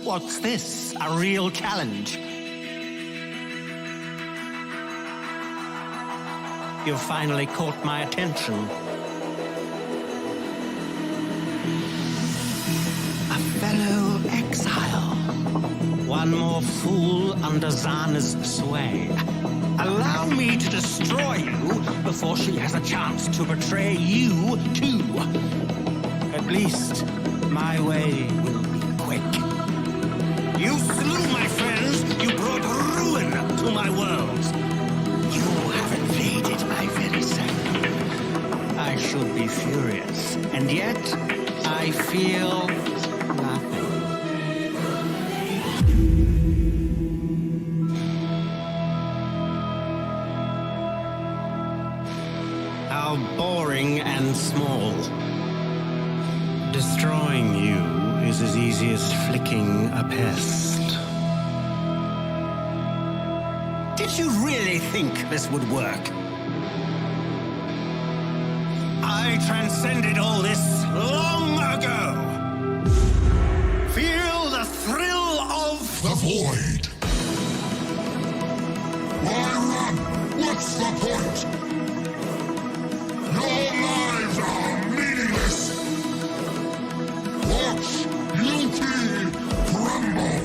What's this? A real challenge? You've finally caught my attention. A fellow exile. One more fool under Zana's sway. Allow me to destroy you before she has a chance to betray you, too. At least, my way will be quick. You slew my friends. You brought ruin to my world. You have invaded my very sanctum. I should be furious, and yet I feel nothing. How boring and small. Destroying you is as easy as flicking a pest. Did you really think this would work? I transcended all this long ago. Feel the thrill of the void. Why run? What's the point? Your lives are meaningless. Watch guilty crumble.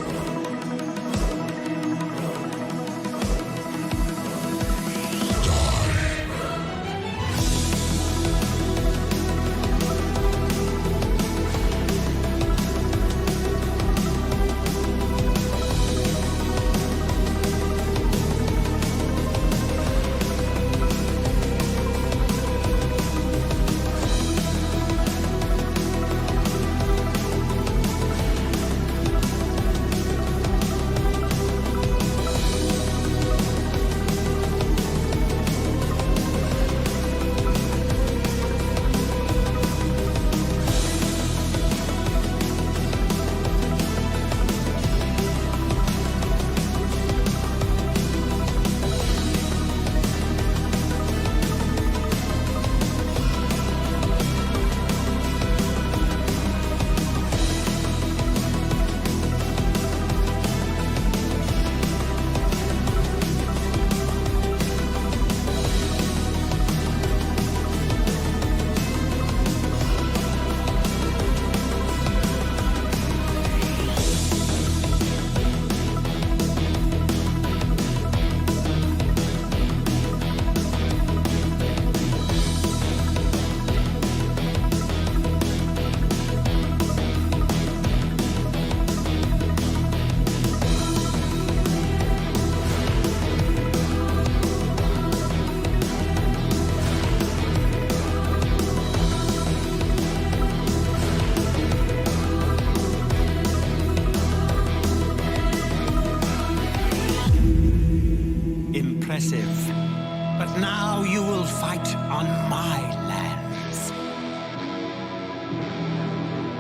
But now you will fight on my lands.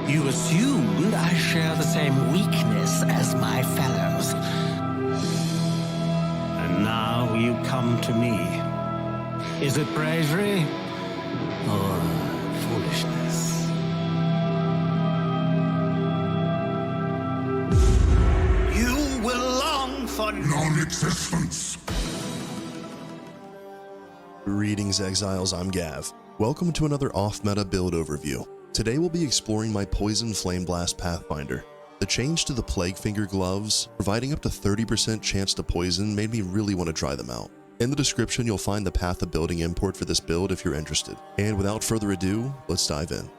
You assumed I share the same weakness as my fellows. And now you come to me. Is it bravery or foolishness? You will long for non-existence. Greetings, Exiles, I'm Gav. Welcome to another off-meta build overview. Today we'll be exploring my Poison Flameblast Pathfinder. The change to the Plaguefinger gloves, providing up to 30% chance to poison, made me really want to try them out. In the description you'll find the Path of Building import for this build if you're interested. And without further ado, let's dive in.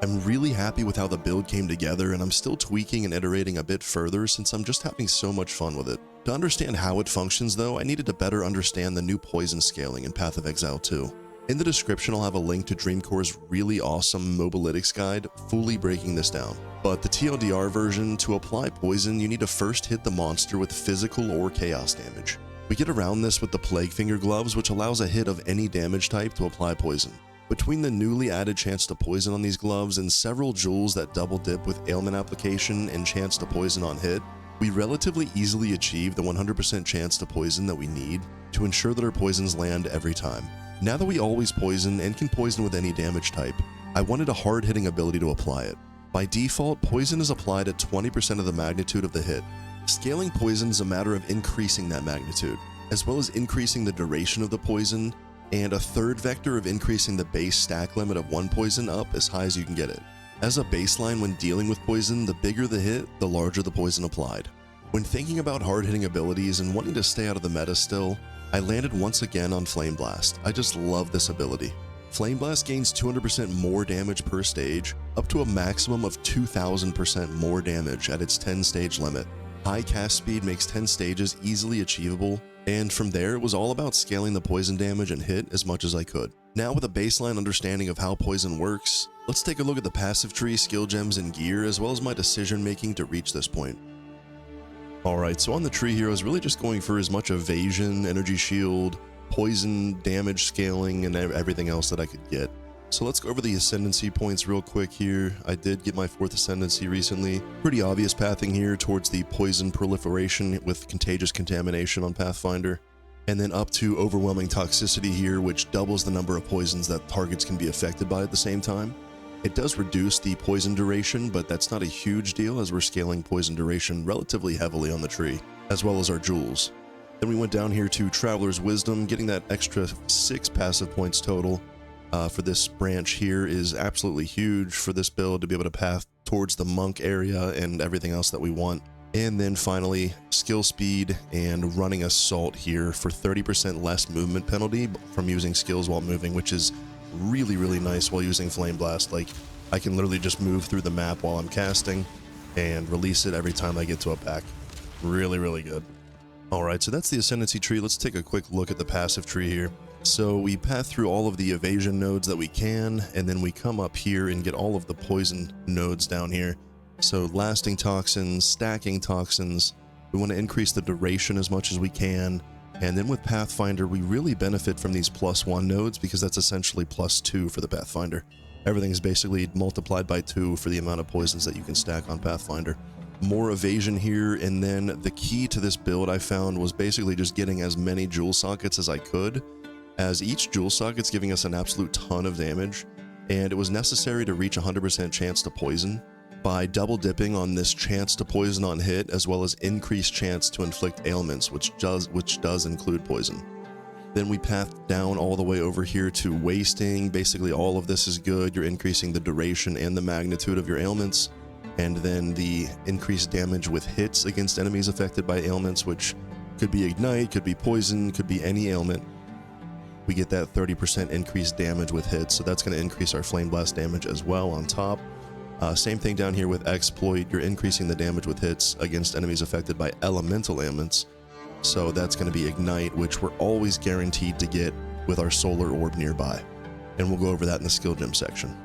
I'm really happy with how the build came together, and I'm still tweaking and iterating a bit further since I'm just having so much fun with it. To understand how it functions though, I needed to better understand the new poison scaling in Path of Exile 2. In the description I'll have a link to Dreamcore's really awesome Mobalytics guide, fully breaking this down. But the TLDR version, to apply poison you need to first hit the monster with physical or chaos damage. We get around this with the Plaguefinger gloves, which allows a hit of any damage type to apply poison. Between the newly added chance to poison on these gloves and several jewels that double dip with ailment application and chance to poison on hit, we relatively easily achieve the 100% chance to poison that we need to ensure that our poisons land every time. Now that we always poison and can poison with any damage type, I wanted a hard-hitting ability to apply it. By default, poison is applied at 20% of the magnitude of the hit. Scaling poison is a matter of increasing that magnitude, as well as increasing the duration of the poison, and a third vector of increasing the base stack limit of one poison up as high as you can get it. As a baseline when dealing with poison, the bigger the hit, the larger the poison applied. When thinking about hard-hitting abilities and wanting to stay out of the meta still, I landed once again on Flameblast. I just love this ability. Flameblast gains 200% more damage per stage, up to a maximum of 2000% more damage at its 10-stage limit. High cast speed makes 10 stages easily achievable, and from there it was all about scaling the poison damage and hit as much as I could. Now with a baseline understanding of how poison works, let's take a look at the passive tree, skill gems, and gear, as well as my decision making to reach this point. Alright, so on the tree here I was really just going for as much evasion, energy shield, poison, damage scaling, and everything else that I could get. So let's go over the ascendancy points real quick here. I did get my 4th ascendancy recently. Pretty obvious pathing here towards the poison proliferation with contagious contamination on Pathfinder. And then up to overwhelming toxicity here, which doubles the number of poisons that targets can be affected by at the same time. It does reduce the poison duration, but that's not a huge deal as we're scaling poison duration relatively heavily on the tree, as well as our jewels. Then we went down here to Traveler's Wisdom, getting that extra 6 passive points total. For this branch here is absolutely huge for this build to be able to path towards the monk area and everything else that we want. And then finally, skill speed and running assault here for 30% less movement penalty from using skills while moving, which is really, really nice while using Flame Blast. Like, I can literally just move through the map while I'm casting and release it every time I get to a pack. Really, really good. Alright, so that's the Ascendancy tree. Let's take a quick look at the passive tree here. So we path through all of the evasion nodes that we can, and then we come up here and get all of the poison nodes down here. So lasting toxins, stacking toxins, we want to increase the duration as much as we can. And then with Pathfinder, we really benefit from these +1 nodes because that's essentially +2 for the Pathfinder. Everything is basically multiplied by 2 for the amount of poisons that you can stack on Pathfinder. More evasion here, and then the key to this build I found was basically just getting as many jewel sockets as I could, as each jewel socket's giving us an absolute ton of damage, and it was necessary to reach 100% chance to poison by double dipping on this chance to poison on hit, as well as increased chance to inflict ailments, which does include poison. Then we path down all the way over here to wasting. Basically all of this is good. You're increasing the duration and the magnitude of your ailments, and then the increased damage with hits against enemies affected by ailments, which could be ignite, could be poison, could be any ailment. We get that 30% increased damage with hits, so that's going to increase our Flame Blast damage as well on top. Same thing down here with Exploit. You're increasing the damage with hits against enemies affected by elemental ailments, so that's going to be ignite, which we're always guaranteed to get with our solar orb nearby, and we'll go over that in the skill gem section.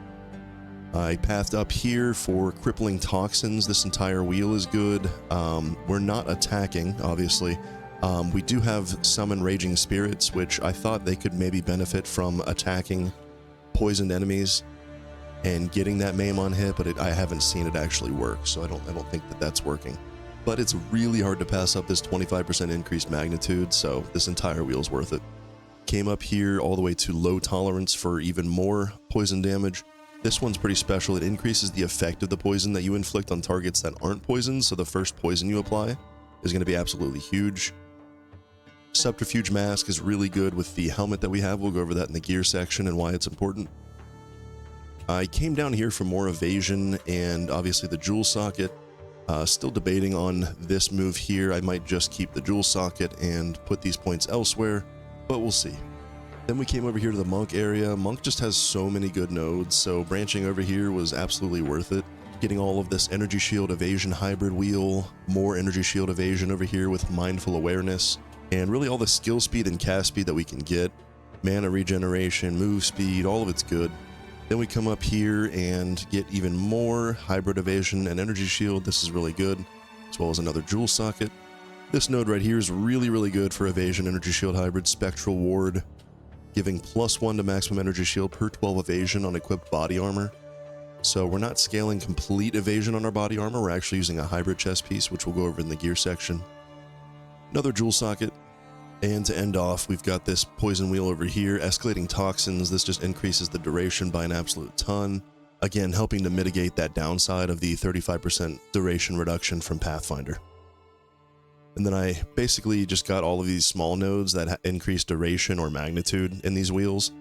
I pathed up here for crippling toxins. This entire wheel is good. We're not attacking, obviously. We do have summon raging spirits, which I thought they could maybe benefit from attacking poisoned enemies and getting that maim on hit, but I haven't seen it actually work, so I don't think that that's working. But it's really hard to pass up this 25% increased magnitude, so this entire wheel's worth it. Came up here all the way to low tolerance for even more poison damage. This one's pretty special. It increases the effect of the poison that you inflict on targets that aren't poisoned, so the first poison you apply is going to be absolutely huge. Subterfuge Mask is really good with the helmet that we have. We'll go over that in the gear section and why it's important. I came down here for more evasion and obviously the jewel socket. Still debating on this move here. I might just keep the jewel socket and put these points elsewhere, but we'll see. Then we came over here to the monk area. Monk just has so many good nodes, so branching over here was absolutely worth it. Getting all of this energy shield evasion hybrid wheel, more energy shield evasion over here with mindful awareness, and really all the skill speed and cast speed that we can get. Mana regeneration, move speed, all of it's good. Then we come up here and get even more hybrid evasion and energy shield. This is really good, as well as another jewel socket. This node right here is really, really good for evasion, energy shield hybrid, spectral ward, giving +1 to maximum energy shield per 12 evasion on equipped body armor. So we're not scaling complete evasion on our body armor, we're actually using a hybrid chest piece, which we'll go over in the gear section. Another jewel socket, and to end off, we've got this poison wheel over here, escalating toxins. This just increases the duration by an absolute ton. again helping to mitigate that downside of the 35% duration reduction from Pathfinder. And then I basically just got all of these small nodes that increase duration or magnitude in these wheels.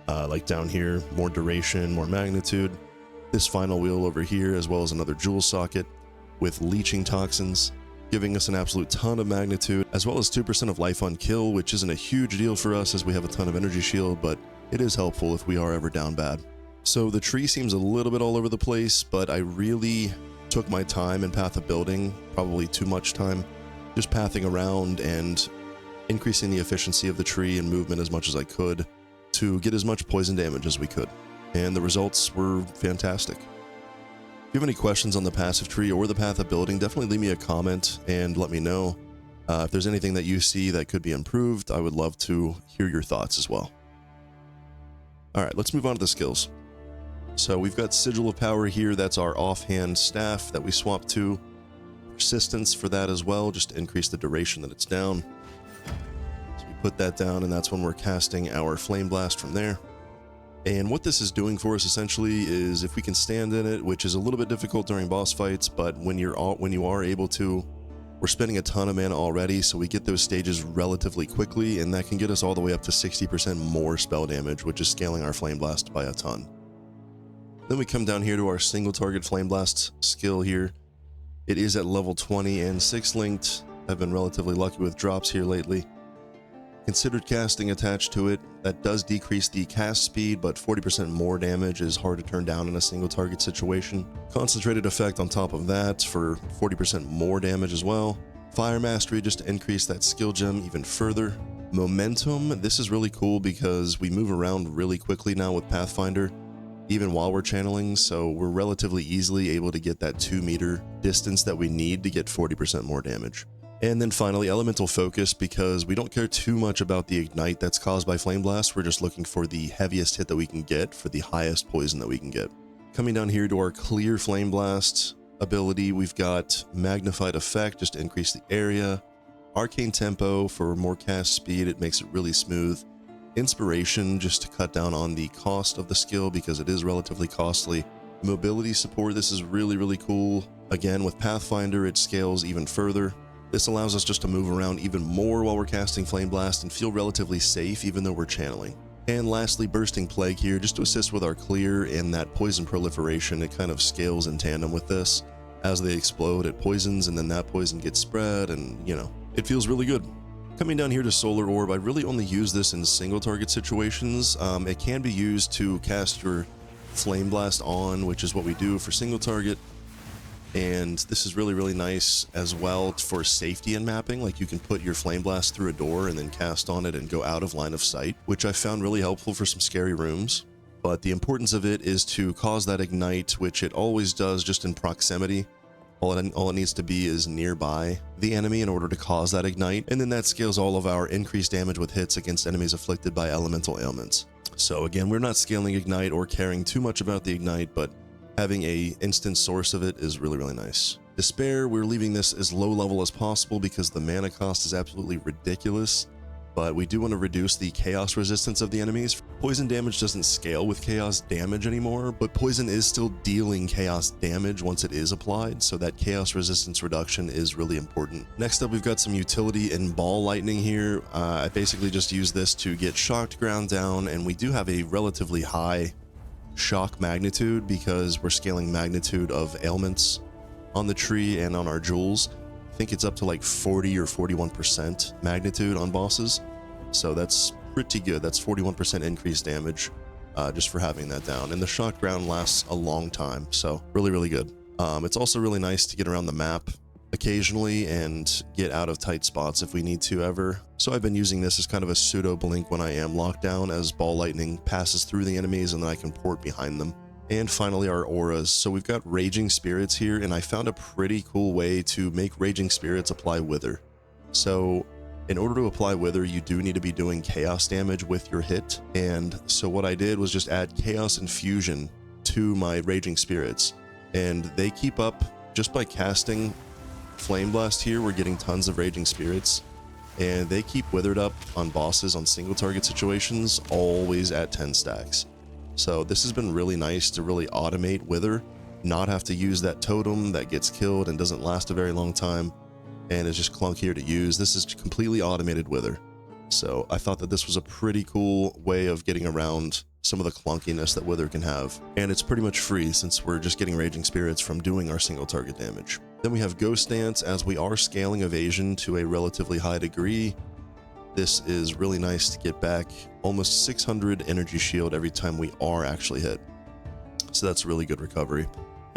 Like down here, more duration, more magnitude. This final wheel over here, as well as another jewel socket with leeching toxins, giving us an absolute ton of magnitude, as well as 2% of life on kill, which isn't a huge deal for us as we have a ton of energy shield, but it is helpful if we are ever down bad. So the tree seems a little bit all over the place, but I really took my time in Path of Building, probably too much time, just pathing around and increasing the efficiency of the tree and movement as much as I could to get as much poison damage as we could. And the results were fantastic. If you have any questions on the passive tree or the Path of Building, definitely leave me a comment and let me know. If there's anything that you see that could be improved, I would love to hear your thoughts as well. Alright, let's move on to the skills. So we've got Sigil of Power here, that's our offhand staff that we swap to. Persistence for that as well, just to increase the duration that it's down. So we put that down, and that's when we're casting our Flameblast from there. And what this is doing for us essentially is if we can stand in it, which is a little bit difficult during boss fights, but when you are able to, we're spending a ton of mana already, so we get those stages relatively quickly, and that can get us all the way up to 60% more spell damage, which is scaling our Flameblast by a ton. Then we come down here to our single target Flameblast skill here. It is at level 20 and 6 linked. I've been relatively lucky with drops here lately. Considered casting attached to it. That does decrease the cast speed, but 40% more damage is hard to turn down in a single target situation. Concentrated effect on top of that for 40% more damage as well. Fire Mastery just to increase that skill gem even further. Momentum, this is really cool because we move around really quickly now with Pathfinder, even while we're channeling, so we're relatively easily able to get that 2-meter distance that we need to get 40% more damage. And then finally, Elemental Focus, because we don't care too much about the ignite that's caused by Flameblast, we're just looking for the heaviest hit that we can get for the highest poison that we can get. Coming down here to our Clear Flameblast ability, we've got Magnified Effect, just to increase the area. Arcane Tempo for more cast speed, it makes it really smooth. Inspiration, just to cut down on the cost of the skill because it is relatively costly. Mobility support, this is really cool. Again, with Pathfinder, it scales even further. This allows us just to move around even more while we're casting Flameblast and feel relatively safe even though we're channeling. And lastly, Bursting Plague here, just to assist with our clear and that poison proliferation. It kind of scales in tandem with this. As they explode, it poisons, and then that poison gets spread, and you know, it feels really good. Coming down here to Solar Orb, I really only use this in single target situations. It can be used to cast your Flameblast on, which is what we do for single target. And this is really nice as well for safety and mapping. Like you can put your Flameblast through a door and then cast on it and go out of line of sight, which I found really helpful for some scary rooms. But the importance of it is to cause that ignite, which it always does just in proximity. All it needs to be is nearby the enemy in order to cause that ignite, and then that scales all of our increased damage with hits against enemies afflicted by elemental ailments. So again, we're not scaling ignite or caring too much about the ignite, but having a instant source of it is really nice. Despair, we're leaving this as low level as possible because the mana cost is absolutely ridiculous, but we do want to reduce the chaos resistance of the enemies. Poison damage doesn't scale with chaos damage anymore, but poison is still dealing chaos damage once it is applied, so that chaos resistance reduction is really important. Next up, we've got some utility in Ball Lightning here. I basically just use this to get shocked ground down, and we do have a relatively high shock magnitude because we're scaling magnitude of ailments on the tree and on our jewels. I think it's up to like 40 or 41% magnitude on bosses, so that's pretty good. That's 41% increased damage just for having that down, and the shock ground lasts a long time, so really good. It's also really nice to get around the map occasionally and get out of tight spots if we need to ever. So I've been using this as kind of a pseudo blink when I am locked down, as Ball Lightning passes through the enemies and then I can port behind them. And finally, our auras. So we've got Raging Spirits here, and I found a pretty cool way to make Raging Spirits apply Wither. So in order to apply Wither, you do need to be doing chaos damage with your hit, and so what I did was just add Chaos Infusion to my Raging Spirits, and they keep up just by casting Flameblast here. We're getting tons of Raging Spirits, and they keep withered up on bosses on single target situations always at 10 stacks. So this has been really nice to really automate Wither, not have to use that totem that gets killed and doesn't last a very long time and is just clunkier to use. This is completely automated Wither. So I thought that this was a pretty cool way of getting around some of the clunkiness that Wither can have. And it's pretty much free since we're just getting Raging Spirits from doing our single target damage. Then we have Ghost Dance. As we are scaling evasion to a relatively high degree, this is really nice to get back almost 600 energy shield every time we are actually hit. So that's really good recovery.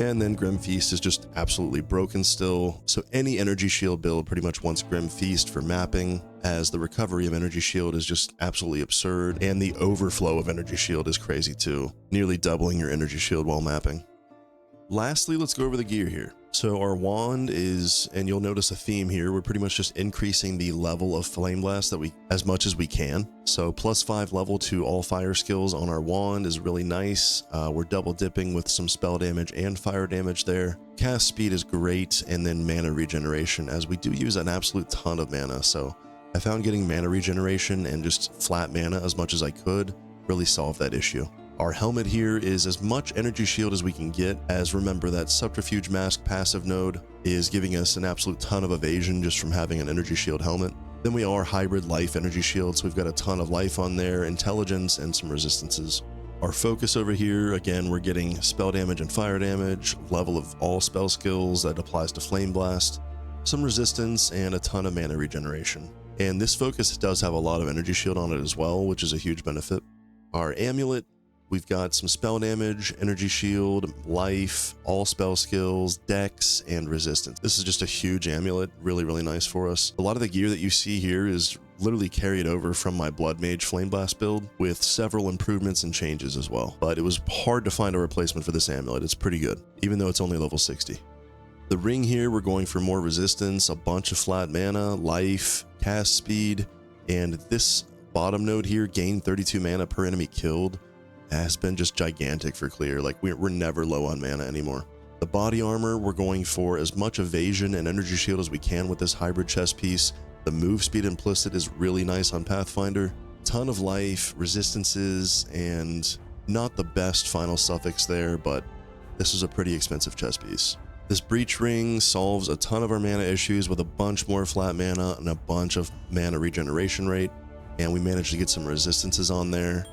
And then Grim Feast is just absolutely broken still. So any energy shield build pretty much wants Grim Feast for mapping, as the recovery of energy shield is just absolutely absurd. And the overflow of energy shield is crazy too, nearly doubling your energy shield while mapping. Lastly, let's go over the gear here. So our wand is, and you'll notice a theme here, we're pretty much just increasing the level of Flameblast that as much as we can. So +5 level to all fire skills on our wand is really nice. We're double dipping with some spell damage and fire damage there. Cast speed is great, and then mana regeneration, as we do use an absolute ton of mana. So I found getting mana regeneration and just flat mana as much as I could really solved that issue. Our helmet here is as much energy shield as we can get, as remember that Subterfuge Mask passive node is giving us an absolute ton of evasion just from having an energy shield helmet. Then we are hybrid life energy shield, so we've got a ton of life on there, intelligence, and some resistances. Our focus over here, again, we're getting spell damage and fire damage, level of all spell skills that applies to Flame Blast, some resistance, and a ton of mana regeneration. And this focus does have a lot of energy shield on it as well, which is a huge benefit. Our amulet, we've got some spell damage, energy shield, life, all spell skills, dex, and resistance. This is just a huge amulet, really, really nice for us. A lot of the gear that you see here is literally carried over from my Blood Mage Flameblast build with several improvements and changes as well. But it was hard to find a replacement for this amulet. It's pretty good, even though it's only level 60. The ring here, we're going for more resistance, a bunch of flat mana, life, cast speed, and this bottom node here, gain 32 mana per enemy killed, has been just gigantic for clear. Like we're never low on mana anymore. The body armor, we're going for as much evasion and energy shield as we can with this hybrid chest piece. The move speed implicit is really nice on Pathfinder. Ton of life, resistances, and not the best final suffix there, but this is a pretty expensive chest piece. This breach ring solves a ton of our mana issues with a bunch more flat mana and a bunch of mana regeneration rate, and we managed to get some resistances on there,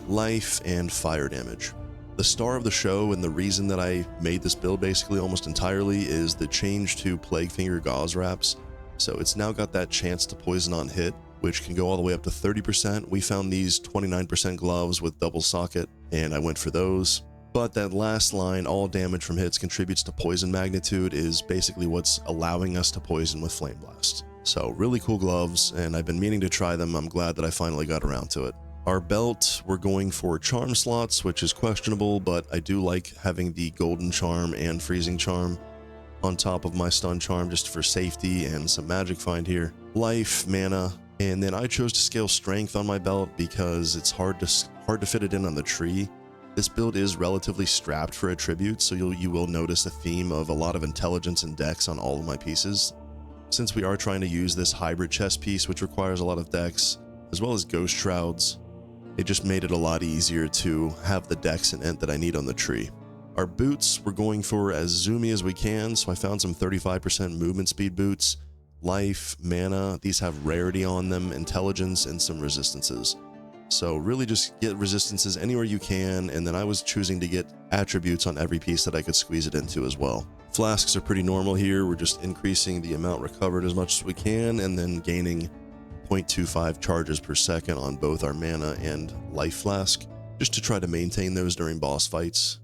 life, and fire damage. The star of the show, and the reason that I made this build basically almost entirely, is the change to Plaguefinger gauze wraps. So it's now got that chance to poison on hit, which can go all the way up to 30%. We found these 29% gloves with double socket, and I went for those. But that last line, all damage from hits contributes to poison magnitude, is basically what's allowing us to poison with Flame Blast. So really cool gloves, and I've been meaning to try them. I'm glad that I finally got around to it. Our belt, we're going for charm slots, which is questionable, but I do like having the golden charm and freezing charm on top of my stun charm just for safety and some magic find here. Life, mana, and then I chose to scale strength on my belt because it's hard to fit it in on the tree. This build is relatively strapped for attributes, so you will notice a theme of a lot of intelligence and dex on all of my pieces. Since we are trying to use this hybrid chest piece, which requires a lot of dex, as well as ghost shrouds, it just made it a lot easier to have the dex and int that I need on the tree. Our boots, we're going for as zoomy as we can, so I found some 35% movement speed boots, life, mana. These have rarity on them, intelligence, and some resistances. So really just get resistances anywhere you can, and then I was choosing to get attributes on every piece that I could squeeze it into as well. Flasks are pretty normal here. We're just increasing the amount recovered as much as we can, and then gaining 0.25 charges per second on both our mana and life flask, just to try to maintain those during boss fights.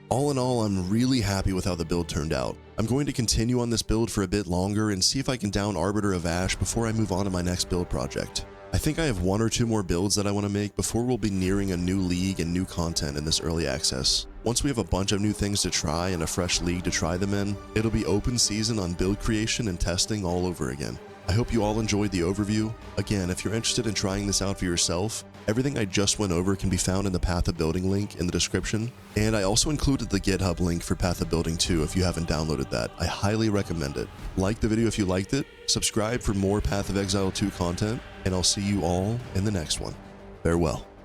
All in all, I'm really happy with how the build turned out. I'm going to continue on this build for a bit longer and see if I can down Arbiter of Ash before I move on to my next build project. I think I have 1 or 2 more builds that I want to make before we'll be nearing a new league and new content in this early access. Once we have a bunch of new things to try and a fresh league to try them in, it'll be open season on build creation and testing all over again. I hope you all enjoyed the overview. Again, if you're interested in trying this out for yourself, everything I just went over can be found in the Path of Building link in the description. And I also included the GitHub link for Path of Building too if you haven't downloaded that. I highly recommend it. Like the video if you liked it, subscribe for more Path of Exile 2 content, and I'll see you all in the next one. Farewell.